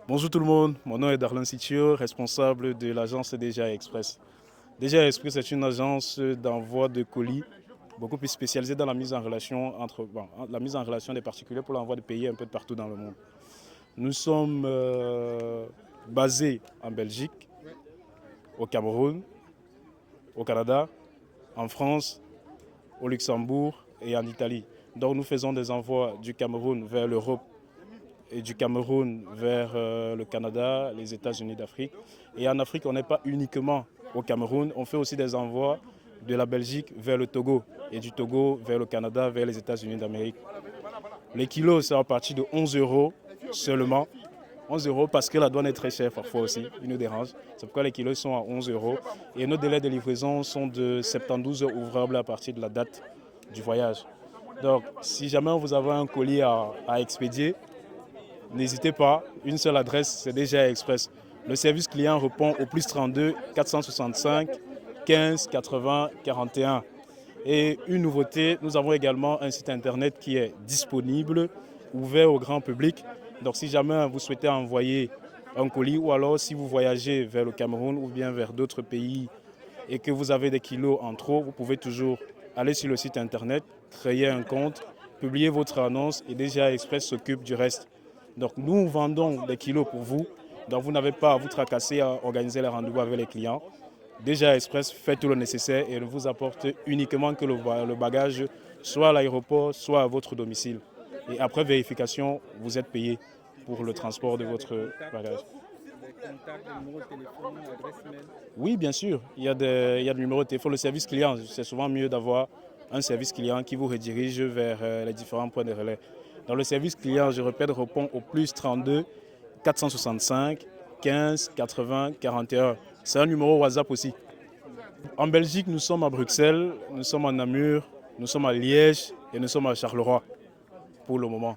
Bonjour tout le monde, mon nom est Darlan Sitio, responsable de l'agence DGA Express. DGA Express est une agence d'envoi de colis beaucoup plus spécialisée dans la mise en relation la mise en relation des particuliers pour l'envoi de pays un peu de partout dans le monde. Nous sommes basés en Belgique, au Cameroun, au Canada, en France, au Luxembourg et en Italie. Donc nous faisons des envois du Cameroun vers l'Europe et du Cameroun vers le Canada, les États-Unis d'Afrique. Et en Afrique, on n'est pas uniquement au Cameroun, on fait aussi des envois de la Belgique vers le Togo et du Togo vers le Canada, vers les États-Unis d'Amérique. Les kilos, c'est à partir de 11 euros seulement. 11 euros parce que la douane est très chère parfois aussi, il nous dérange. C'est pourquoi les kilos sont à 11 euros. Et nos délais de livraison sont de 72 heures ouvrables à partir de la date du voyage. Donc, si jamais vous avez un colis à expédier, n'hésitez pas, une seule adresse, c'est DGA Express. Le service client répond au plus 32 465 15 80 41. Et une nouveauté, nous avons également un site internet qui est disponible, ouvert au grand public. Donc si jamais vous souhaitez envoyer un colis ou alors si vous voyagez vers le Cameroun ou bien vers d'autres pays et que vous avez des kilos en trop, vous pouvez toujours aller sur le site internet, créer un compte, publier votre annonce et DGA Express s'occupe du reste. Donc nous vendons des kilos pour vous, donc vous n'avez pas à vous tracasser à organiser les rendez-vous avec les clients. DGA Express fait tout le nécessaire et ne vous apporte uniquement que le bagage soit à l'aéroport, soit à votre domicile. Et après vérification, vous êtes payé pour le transport de votre bagage. Oui, bien sûr, il y a des numéros de téléphone. Le service client, c'est souvent mieux d'avoir un service client qui vous redirige vers les différents points de relais. Dans le service client, je répète, répond au plus 32 465 15 80 41. C'est un numéro WhatsApp aussi. En Belgique, nous sommes à Bruxelles, nous sommes à Namur, nous sommes à Liège et nous sommes à Charleroi pour le moment.